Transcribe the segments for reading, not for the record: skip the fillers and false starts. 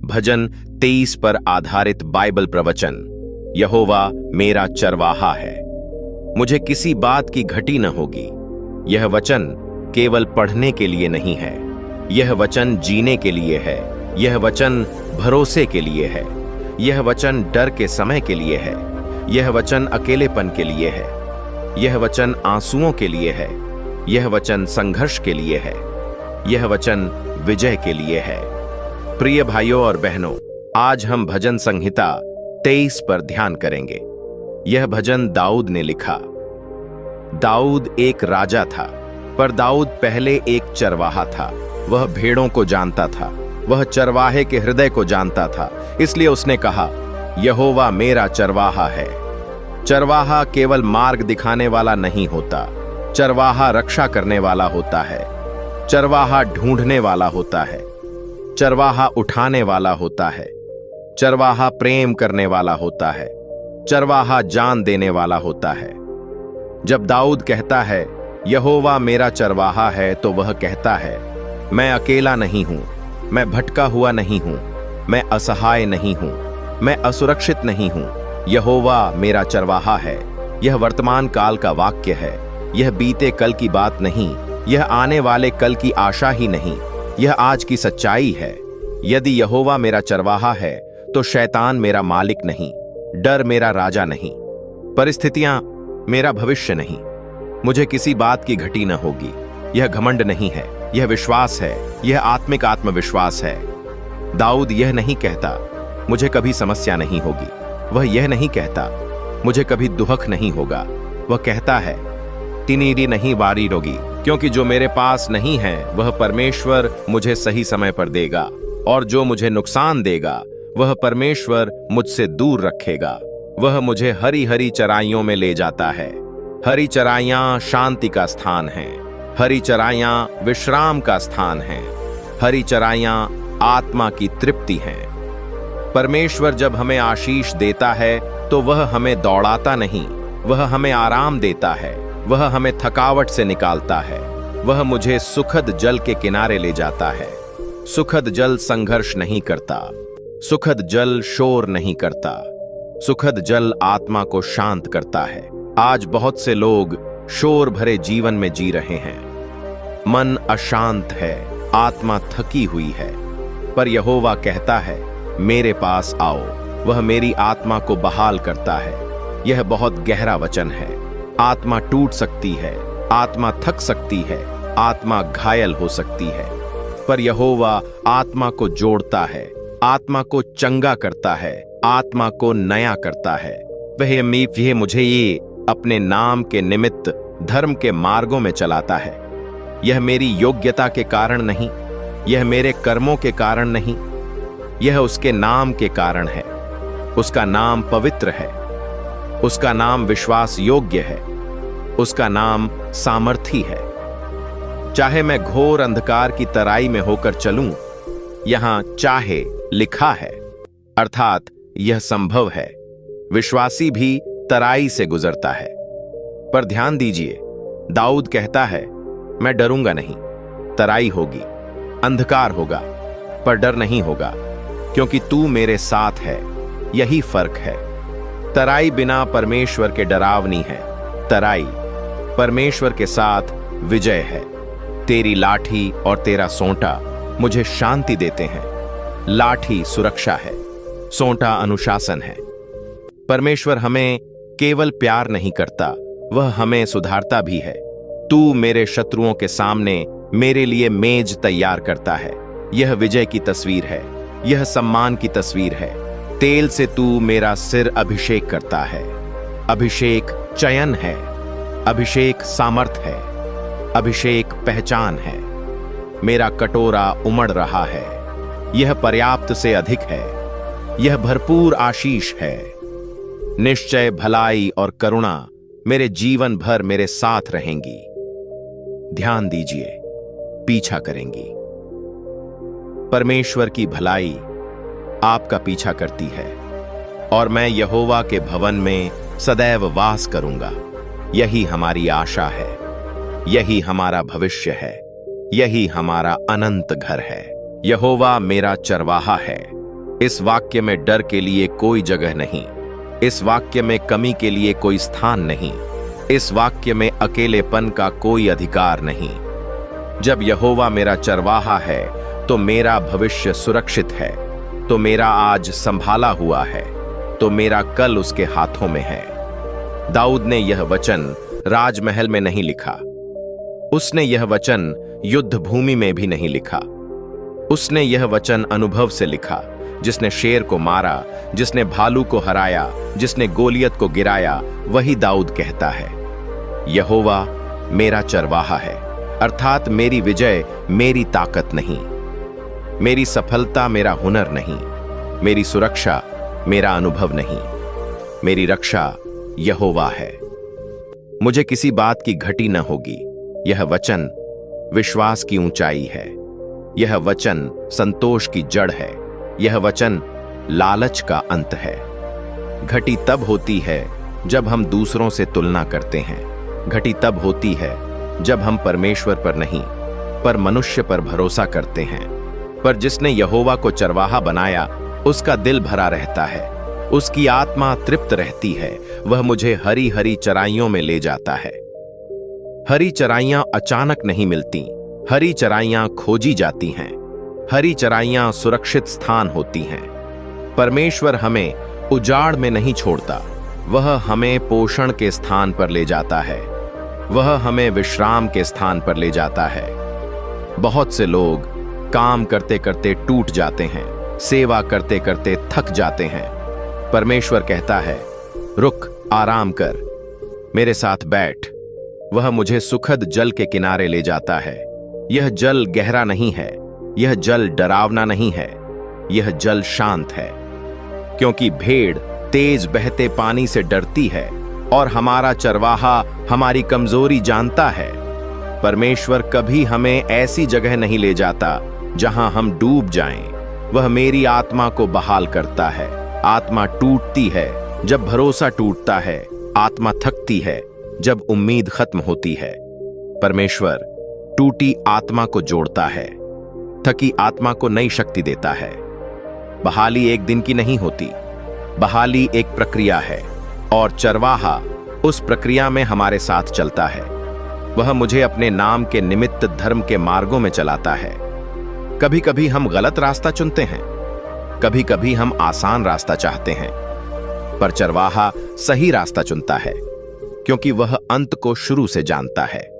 भजन 23 पर आधारित बाइबल प्रवचन। यहोवा मेरा चरवाहा है, मुझे किसी बात की घटी न होगी। यह वचन केवल पढ़ने के लिए नहीं है, यह वचन जीने के लिए है। यह वचन भरोसे के लिए है। यह वचन डर के समय के लिए है। यह वचन अकेलेपन के लिए है। यह वचन आंसुओं के लिए है। यह वचन संघर्ष के लिए है। यह वचन विजय के लिए है। प्रिय भाइयों और बहनों, आज हम भजन संहिता 23 पर ध्यान करेंगे। यह भजन दाऊद ने लिखा। दाऊद एक राजा था, पर दाऊद पहले एक चरवाहा था। वह भेड़ों को जानता था, वह चरवाहे के हृदय को जानता था। इसलिए उसने कहा, यहोवा मेरा चरवाहा है। चरवाहा केवल मार्ग दिखाने वाला नहीं होता, चरवाहा रक्षा करने वाला होता है। चरवाहा ढूंढने वाला होता है। चरवाहा उठाने वाला होता है। चरवाहा प्रेम करने वाला होता है। चरवाहा जान देने वाला होता है। जब दाऊद कहता है यहोवा मेरा चरवाहा है, तो वह कहता है मैं अकेला नहीं हूं, मैं भटका हुआ नहीं हूं, मैं असहाय नहीं हूं, मैं असुरक्षित नहीं हूं। यहोवा मेरा चरवाहा है। यह वर्तमान काल का वाक्य है। यह बीते कल की बात नहीं, यह आने वाले कल की आशा ही नहीं, यह आज की सच्चाई है। यदि यहोवा मेरा चरवाहा है, तो शैतान मेरा मालिक नहीं, डर मेरा राजा नहीं, परिस्थितियां मेरा भविष्य नहीं। मुझे किसी बात की घटी न होगी। यह घमंड नहीं है, यह विश्वास है, यह आत्मिक आत्मविश्वास है। दाऊद यह नहीं कहता मुझे कभी समस्या नहीं होगी। वह यह नहीं कहता मुझे कभी दुख नहीं होगा। वह कहता है तिनीरी नहीं वारी रोगी, क्योंकि जो मेरे पास नहीं है वह परमेश्वर मुझे सही समय पर देगा, और जो मुझे नुकसान देगा वह परमेश्वर मुझसे दूर रखेगा। वह मुझे हरी हरी चराइयों में ले जाता है। हरी चराइयां शांति का स्थान हैं। हरी चराइयां विश्राम का स्थान हैं। हरी चराइयां आत्मा की तृप्ति हैं। परमेश्वर जब हमें आशीष देता है तो वह हमें दौड़ाता नहीं, वह हमें आराम देता है। वह हमें थकावट से निकालता है। वह मुझे सुखद जल के किनारे ले जाता है। सुखद जल संघर्ष नहीं करता, सुखद जल शोर नहीं करता, सुखद जल आत्मा को शांत करता है। आज बहुत से लोग शोर भरे जीवन में जी रहे हैं। मन अशांत है, आत्मा थकी हुई है, पर यहोवा कहता है मेरे पास आओ। वह मेरी आत्मा को बहाल करता है। यह बहुत गहरा वचन है। आत्मा टूट सकती है, आत्मा थक सकती है, आत्मा घायल हो सकती है, पर यहोवा आत्मा को जोड़ता है, आत्मा को चंगा करता है, आत्मा को नया करता है। वह मुझे ये अपने नाम के निमित्त धर्म के मार्गों में चलाता है। यह मेरी योग्यता के कारण नहीं, यह मेरे कर्मों के कारण नहीं, यह उसके नाम के कारण है। उसका नाम पवित्र है, उसका नाम विश्वास योग्य है, उसका नाम सामर्थी है। चाहे मैं घोर अंधकार की तराई में होकर चलूं, यहां चाहे लिखा है, अर्थात यह संभव है। विश्वासी भी तराई से गुजरता है। पर ध्यान दीजिए, दाऊद कहता है मैं डरूंगा नहीं। तराई होगी, अंधकार होगा, पर डर नहीं होगा, क्योंकि तू मेरे साथ है। यही फर्क है। तराई बिना परमेश्वर के डरावनी है, तराई परमेश्वर के साथ विजय है। तेरी लाठी और तेरा सोंटा मुझे शांति देते हैं। लाठी सुरक्षा है, सोंटा अनुशासन है। परमेश्वर हमें केवल प्यार नहीं करता, वह हमें सुधारता भी है। तू मेरे शत्रुओं के सामने मेरे लिए मेज तैयार करता है। यह विजय की तस्वीर है, यह सम्मान की तस्वीर है। तेल से तू मेरा सिर अभिषेक करता है। अभिषेक चयन है, अभिषेक सामर्थ है, अभिषेक पहचान है। मेरा कटोरा उमड़ रहा है, यह पर्याप्त से अधिक है, यह भरपूर आशीष है। निश्चय भलाई और करुणा मेरे जीवन भर मेरे साथ रहेंगी। ध्यान दीजिए, पीछा करेंगी। परमेश्वर की भलाई आपका पीछा करती है, और मैं यहोवा के भवन में सदैव वास करूंगा। यही हमारी आशा है, यही हमारा भविष्य है, यही हमारा अनंत घर है। यहोवा मेरा चरवाहा है, इस वाक्य में डर के लिए कोई जगह नहीं। इस वाक्य में कमी के लिए कोई स्थान नहीं। इस वाक्य में अकेलेपन का कोई अधिकार नहीं। जब यहोवा मेरा चरवाहा है तो मेरा भविष्य सुरक्षित है, तो मेरा आज संभाला हुआ है, तो मेरा कल उसके हाथों में है। दाऊद ने यह वचन राजमहल में नहीं लिखा। उसने यह वचन युद्ध भूमि में भी नहीं लिखा। उसने यह वचन अनुभव से लिखा, जिसने शेर को मारा, जिसने भालू को हराया, जिसने गोलियत को गिराया। वही दाऊद कहता है, यहोवा मेरा चरवाहा है, अर्थात मेरी विजय मेरी ताकत नहीं, मेरी सफलता मेरा हुनर नहीं, मेरी सुरक्षा मेरा अनुभव नहीं, मेरी रक्षा यहोवा है। मुझे किसी बात की घटी न होगी। यह वचन विश्वास की ऊंचाई है। यह वचन संतोष की जड़ है। यह वचन लालच का अंत है। घटी तब होती है जब हम दूसरों से तुलना करते हैं। घटी तब होती है जब हम परमेश्वर पर नहीं, पर मनुष्य पर भरोसा करते हैं। पर जिसने यहोवा को चरवाहा बनाया, उसका दिल भरा रहता है, उसकी आत्मा तृप्त रहती है। वह मुझे हरी हरी चराइयों में ले जाता है। हरी चराइयां अचानक नहीं मिलती। हरी चराइयां खोजी जाती हैं। हरी चराइयां सुरक्षित स्थान होती हैं। परमेश्वर हमें उजाड़ में नहीं छोड़ता। वह हमें पोषण के स्थान पर ले जाता है। वह हमें विश्राम के स्थान पर ले जाता है। बहुत से लोग काम करते करते टूट जाते हैं, सेवा करते करते थक जाते हैं। परमेश्वर कहता है, रुक, आराम कर, मेरे साथ बैठ। वह मुझे सुखद जल के किनारे ले जाता है। यह जल गहरा नहीं है, यह जल डरावना नहीं है, यह जल शांत है। क्योंकि भेड़ तेज बहते पानी से डरती है और हमारा चरवाहा हमारी कमजोरी जानता है। परमेश्वर कभी हमें ऐसी जगह नहीं ले जाता जहां हम डूब जाएं। वह मेरी आत्मा को बहाल करता है। आत्मा टूटती है जब भरोसा टूटता है। आत्मा थकती है जब उम्मीद खत्म होती है। परमेश्वर टूटी आत्मा को जोड़ता है, थकी आत्मा को नई शक्ति देता है। बहाली एक दिन की नहीं होती। बहाली एक प्रक्रिया है और चरवाहा उस प्रक्रिया में हमारे साथ चलता है। वह मुझे अपने नाम के निमित्त धर्म के मार्गों में चलाता है। कभी कभी हम गलत रास्ता चुनते हैं, कभी कभी हम आसान रास्ता चाहते हैं, पर चरवाहा सही रास्ता चुनता है, क्योंकि वह अंत को शुरू से जानता है।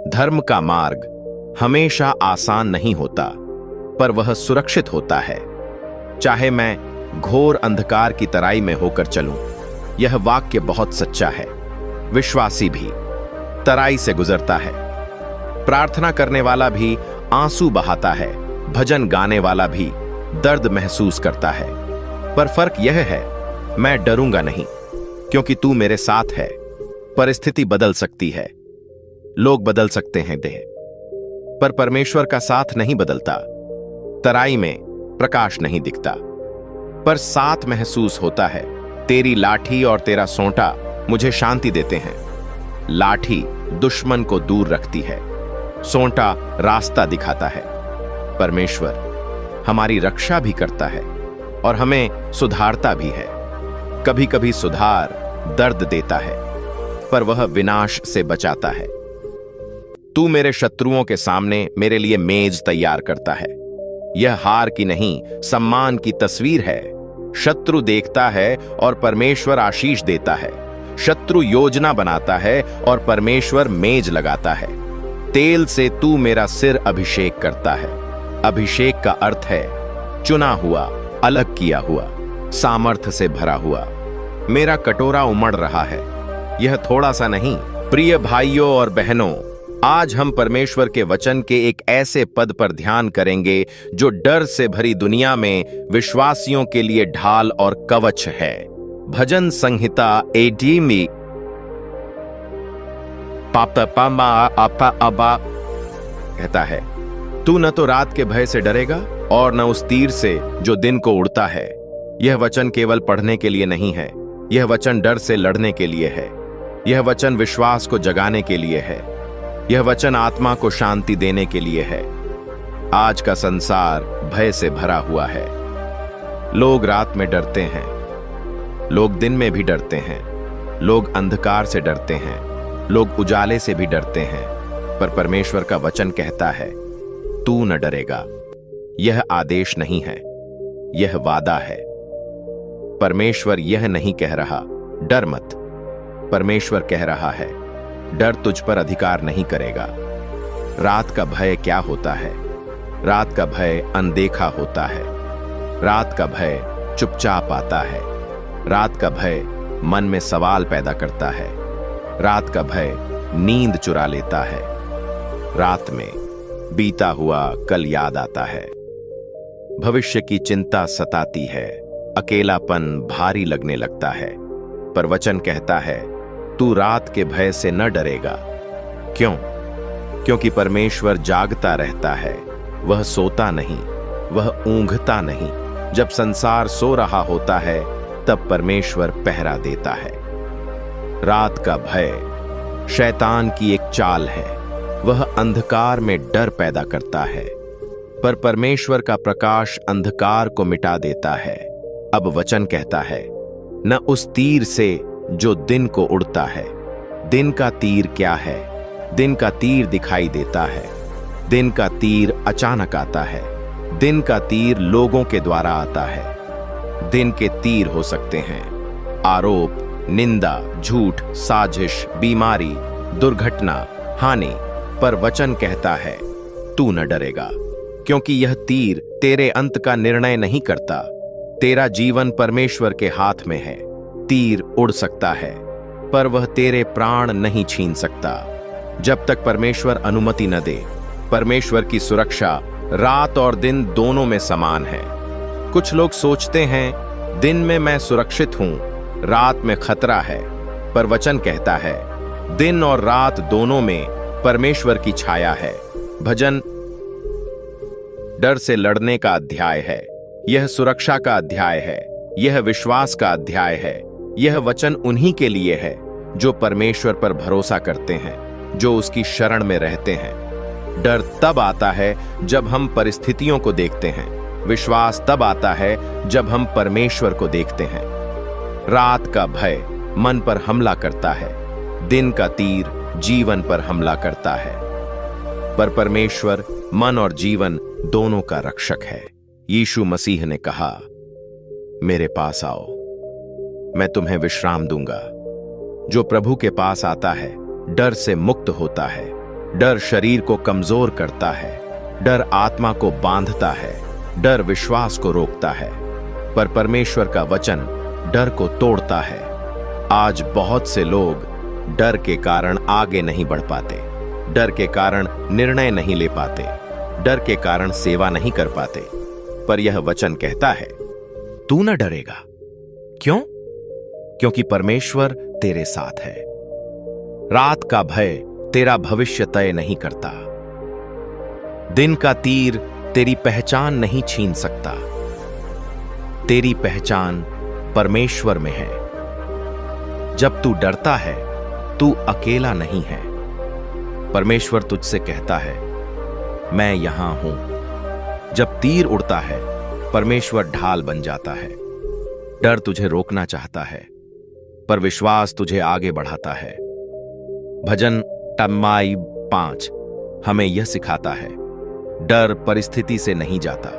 धर्म का मार्ग हमेशा आसान नहीं होता, पर वह सुरक्षित होता है। चाहे मैं घोर अंधकार की तराई में होकर चलूं, यह वाक्य बहुत सच्चा है। विश्वासी भी तराई से गुजरता है। प्रार्थना करने वाला भी आंसू बहाता है। भजन गाने वाला भी दर्द महसूस करता है। पर फर्क यह है, मैं डरूंगा नहीं, क्योंकि तू मेरे साथ है। परिस्थिति बदल सकती है, लोग बदल सकते हैं देह, पर परमेश्वर का साथ नहीं बदलता। तराई में प्रकाश नहीं दिखता, पर साथ महसूस होता है। तेरी लाठी और तेरा सोंटा मुझे शांति देते हैं। लाठी दुश्मन को दूर रखती है, सोंटा रास्ता दिखाता है। परमेश्वर हमारी रक्षा भी करता है और हमें सुधारता भी है। कभी कभी सुधार दर्द देता है, पर वह विनाश से बचाता है। तू मेरे शत्रुओं के सामने मेरे लिए मेज तैयार करता है। यह हार की नहीं, सम्मान की तस्वीर है। शत्रु देखता है और परमेश्वर आशीष देता है। शत्रु योजना बनाता है और परमेश्वर मेज लगाता है। तेल से तू मेरा सिर अभिषेक करता है। अभिषेक का अर्थ है चुना हुआ, अलग किया हुआ, सामर्थ्य से भरा हुआ। मेरा कटोरा उमड़ रहा है, यह थोड़ा सा नहीं। प्रिय भाइयों और बहनों, आज हम परमेश्वर के वचन के एक ऐसे पद पर ध्यान करेंगे जो डर से भरी दुनिया में विश्वासियों के लिए ढाल और कवच है। भजन संहिता 80 पापा पामा आपा अबा कहता है, तू न तो रात के भय से डरेगा और न उस तीर से जो दिन को उड़ता है। यह वचन केवल पढ़ने के लिए नहीं है, यह वचन डर से लड़ने के लिए है। यह वचन विश्वास को जगाने के लिए है। यह वचन आत्मा को शांति देने के लिए है। आज का संसार भय से भरा हुआ है। लोग रात में डरते हैं, लोग दिन में भी डरते हैं, लोग अंधकार से डरते हैं, लोग उजाले से भी डरते हैं, पर परमेश्वर का वचन कहता है तू न डरेगा। यह आदेश नहीं है, यह वादा है। परमेश्वर यह नहीं कह रहा डर मत। परमेश्वर कह रहा है डर तुझ पर अधिकार नहीं करेगा। रात का भय क्या होता है? रात का भय अनदेखा होता है। रात का भय चुपचाप आता है। रात का भय मन में सवाल पैदा करता है। रात का भय नींद चुरा लेता है। रात में बीता हुआ कल याद आता है। भविष्य की चिंता सताती है। अकेलापन भारी लगने लगता है। पर वचन कहता है तू रात के भय से न डरेगा। क्यों? क्योंकि परमेश्वर जागता रहता है, वह सोता नहीं, वह ऊंघता नहीं। जब संसार सो रहा होता है तब परमेश्वर पहरा देता है। रात का भय शैतान की एक चाल है। वह अंधकार में डर पैदा करता है, पर परमेश्वर का प्रकाश अंधकार को मिटा देता है। अब वचन कहता है न उस तीर से जो दिन को उड़ता है। दिन का तीर क्या है? दिन का तीर दिखाई देता है। दिन का तीर अचानक आता है। दिन का तीर लोगों के द्वारा आता है। दिन के तीर हो सकते हैं आरोप, निंदा, झूठ, साजिश, बीमारी, दुर्घटना, हानि। पर वचन कहता है तू न डरेगा, क्योंकि यह तीर तेरे अंत का निर्णय नहीं करता। तेरा जीवन परमेश्वर के हाथ में है। तीर उड़ सकता है, पर वह तेरे प्राण नहीं छीन सकता जब तक परमेश्वर अनुमति न दे। परमेश्वर की सुरक्षा रात और दिन दोनों में समान है। कुछ लोग सोचते हैं दिन में मैं सुरक्षित हूं, रात में खतरा है। पर वचन कहता है दिन और रात दोनों में परमेश्वर की छाया है। भजन डर से लड़ने का अध्याय है। यह सुरक्षा का अध्याय है। यह विश्वास का अध्याय है। यह वचन उन्हीं के लिए है जो परमेश्वर पर भरोसा करते हैं, जो उसकी शरण में रहते हैं। डर तब आता है जब हम परिस्थितियों को देखते हैं। विश्वास तब आता है जब हम परमेश्वर को देखते हैं। रात का भय मन पर हमला करता है। दिन का तीर जीवन पर हमला करता है। पर परमेश्वर मन और जीवन दोनों का रक्षक है। यीशु मसीह ने कहा मेरे पास आओ, मैं तुम्हें विश्राम दूंगा। जो प्रभु के पास आता है डर से मुक्त होता है। डर शरीर को कमजोर करता है। डर आत्मा को बांधता है। डर विश्वास को रोकता है। पर परमेश्वर का वचन डर को तोड़ता है। आज बहुत से लोग डर के कारण आगे नहीं बढ़ पाते। डर के कारण निर्णय नहीं ले पाते। डर के कारण सेवा नहीं कर पाते। पर यह वचन कहता है तू न डरेगा। क्यों? क्योंकि परमेश्वर तेरे साथ है। रात का भय तेरा भविष्य तय नहीं करता। दिन का तीर तेरी पहचान नहीं छीन सकता। तेरी पहचान परमेश्वर में है। जब तू डरता है तू अकेला नहीं है। परमेश्वर तुझसे कहता है मैं यहां हूं। जब तीर उड़ता है परमेश्वर ढाल बन जाता है। डर तुझे रोकना चाहता है, पर विश्वास तुझे आगे बढ़ाता है। भजन टम्माई 5 हमें यह सिखाता है डर परिस्थिति से नहीं जाता,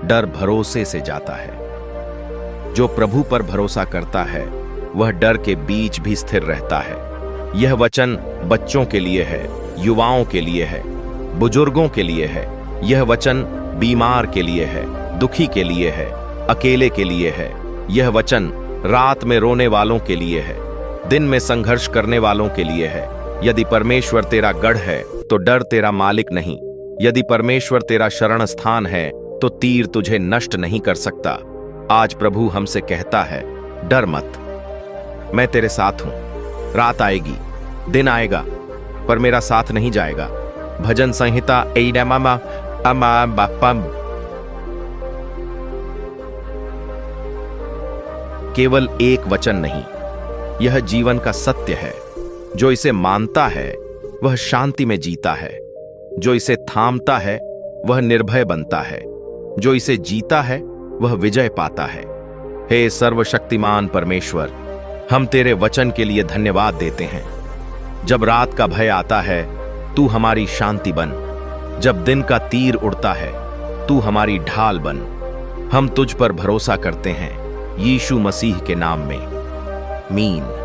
डर भरोसे से जाता है। जो प्रभु पर भरोसा करता है वह डर के बीच भी स्थिर रहता है। यह वचन बच्चों के लिए है, युवाओं के लिए है, बुजुर्गों के लिए है। यह वचन बीमार के लिए है, दुखी के लिए है, अकेले के लिए है। यह वचन रात में रोने वालों के लिए है, दिन में संघर्ष करने वालों के लिए है। यदि परमेश्वर तेरा गढ़ है तो डर तेरा मालिक नहीं। यदि परमेश्वर तेरा शरण स्थान है तो तीर तुझे नष्ट नहीं कर सकता। आज प्रभु हमसे कहता है डर मत, मैं तेरे साथ हूं। रात आएगी, दिन आएगा, पर मेरा साथ नहीं जाएगा। भजन संहिता केवल एक वचन नहीं, यह जीवन का सत्य है। जो इसे मानता है वह शांति में जीता है। जो इसे थामता है वह निर्भय बनता है। जो इसे जीता है वह विजय पाता है। हे सर्वशक्तिमान परमेश्वर, हम तेरे वचन के लिए धन्यवाद देते हैं। जब रात का भय आता है, तू हमारी शांति बन। जब दिन का तीर उड़ता है, तू हमारी ढाल बन। हम तुझ पर भरोसा करते हैं, यीशु मसीह के नाम में, मीन।